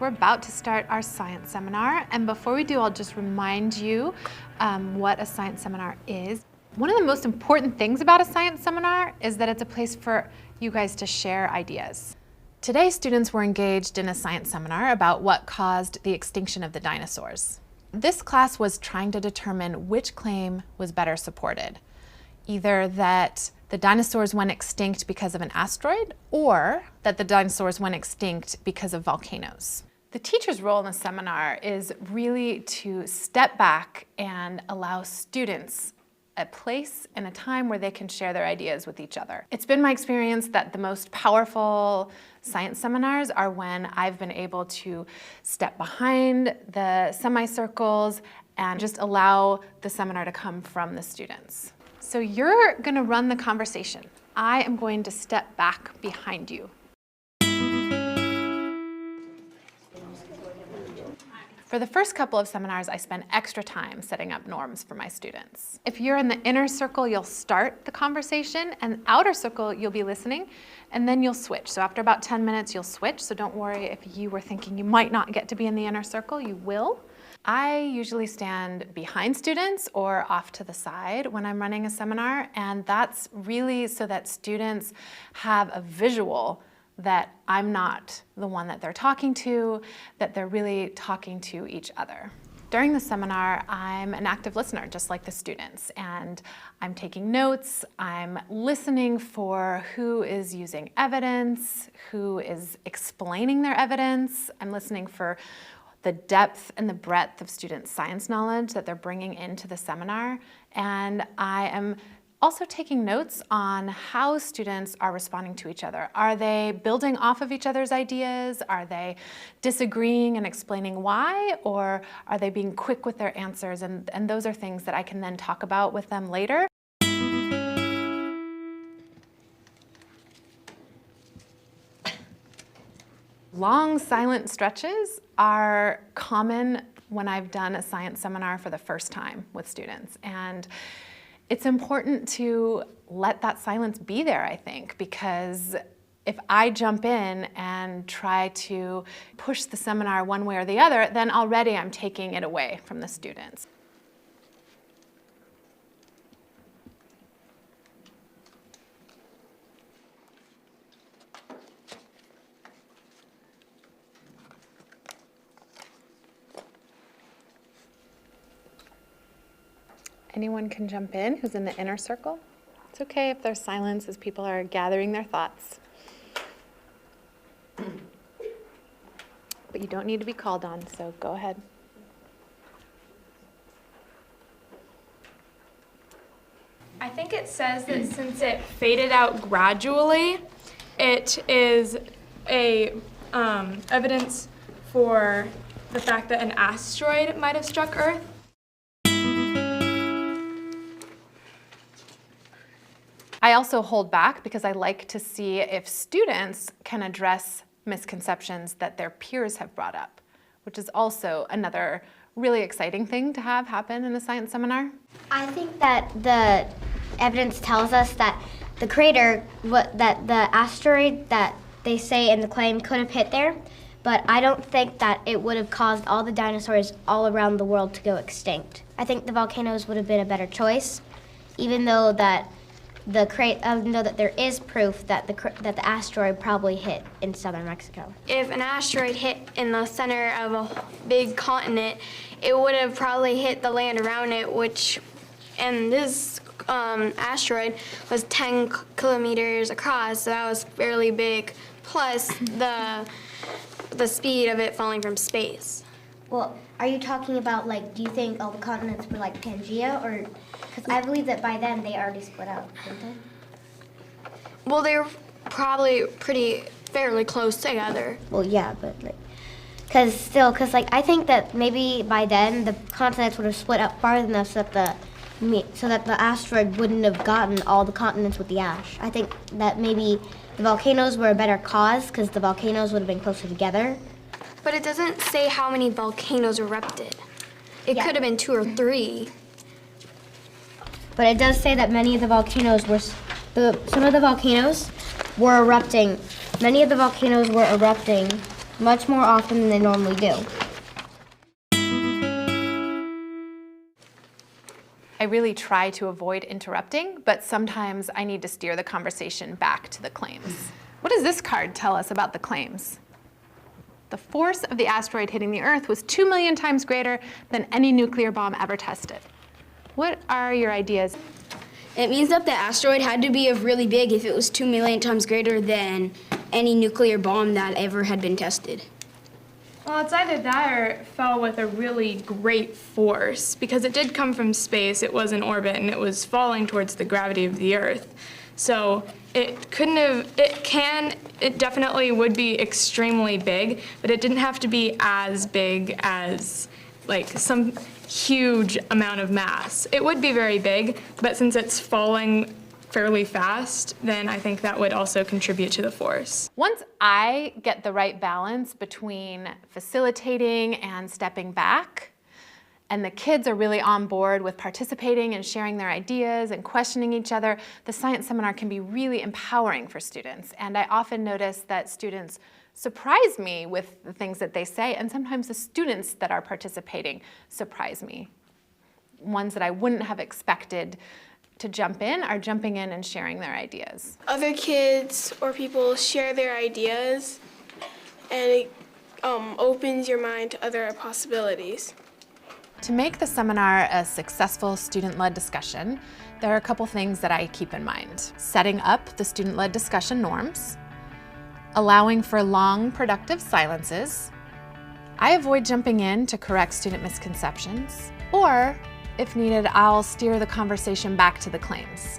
We're about to start our science seminar, and before we do, I'll just remind you what a science seminar is. One of the most important things about a science seminar is that it's a place for you guys to share ideas. Today, students were engaged in a science seminar about what caused the extinction of the dinosaurs. This class was trying to determine which claim was better supported, either that the dinosaurs went extinct because of an asteroid or that the dinosaurs went extinct because of volcanoes. The teacher's role in the seminar is really to step back and allow students a place and a time where they can share their ideas with each other. It's been my experience that the most powerful science seminars are when I've been able to step behind the semicircles and just allow the seminar to come from the students. So you're going to run the conversation. I am going to step back behind you. For the first couple of seminars, I spend extra time setting up norms for my students. If you're in the inner circle, you'll start the conversation, and outer circle, you'll be listening, and then you'll switch. So after about 10 minutes, you'll switch. So don't worry if you were thinking you might not get to be in the inner circle, you will. I usually stand behind students or off to the side when I'm running a seminar, and that's really so that students have a visual that I'm not the one that they're talking to, that they're really talking to each other. During the seminar, I'm an active listener, just like the students, and I'm taking notes, I'm listening for who is using evidence, who is explaining their evidence, I'm listening for the depth and the breadth of student science knowledge that they're bringing into the seminar, and I am also taking notes on how students are responding to each other. Are they building off of each other's ideas? Are they disagreeing and explaining why? Or are they being quick with their answers? And those are things that I can then talk about with them later. Long silent stretches are common when I've done a science seminar for the first time with students. And it's important to let that silence be there, I think, because if I jump in and try to push the seminar one way or the other, then already I'm taking it away from the students. Anyone can jump in who's in the inner circle. It's okay if there's silence as people are gathering their thoughts. But you don't need to be called on, so go ahead. I think it says that since it faded out gradually, it is a evidence for the fact that an asteroid might have struck Earth. I also hold back because I like to see if students can address misconceptions that their peers have brought up, which is also another really exciting thing to have happen in a science seminar. I think that the evidence tells us that the crater, that the asteroid that they say in the claim could have hit there, but I don't think that it would have caused all the dinosaurs all around the world to go extinct. I think the volcanoes would have been a better choice, even though that there is proof that the asteroid probably hit in southern Mexico. If an asteroid hit in the center of a big continent, it would have probably hit the land around it, and this asteroid was 10 kilometers across, so that was fairly big, plus the speed of it falling from space. Well, are you talking about, do you think all the continents were like Pangea, or, because I believe that by then they already split out, didn't they? Well, they were probably fairly close together. Well, yeah, but because I think that maybe by then the continents would have split up far enough so that the asteroid wouldn't have gotten all the continents with the ash. I think that maybe the volcanoes were a better cause because the volcanoes would have been closer together. But it doesn't say how many volcanoes erupted. It could have been 2 or 3. But it does say that many of the volcanoes some of the volcanoes were erupting. Many of the volcanoes were erupting much more often than they normally do. I really try to avoid interrupting, but sometimes I need to steer the conversation back to the claims. What does this card tell us about the claims? The force of the asteroid hitting the Earth was 2 million times greater than any nuclear bomb ever tested. What are your ideas? It means that the asteroid had to be really big if it was 2 million times greater than any nuclear bomb that ever had been tested. Well, it's either that or it fell with a really great force because it did come from space, it was in orbit, and it was falling towards the gravity of the Earth. So it definitely would be extremely big, but it didn't have to be as big as like some huge amount of mass. It would be very big, but since it's falling fairly fast, then I think that would also contribute to the force. Once I get the right balance between facilitating and stepping back, and the kids are really on board with participating and sharing their ideas and questioning each other, the science seminar can be really empowering for students. And I often notice that students surprise me with the things that they say, and sometimes the students that are participating surprise me. Ones that I wouldn't have expected to jump in are jumping in and sharing their ideas. Other kids or people share their ideas, and it opens your mind to other possibilities. To make the seminar a successful student-led discussion, there are a couple things that I keep in mind. Setting up the student-led discussion norms, allowing for long, productive silences. I avoid jumping in to correct student misconceptions, or if needed, I'll steer the conversation back to the claims.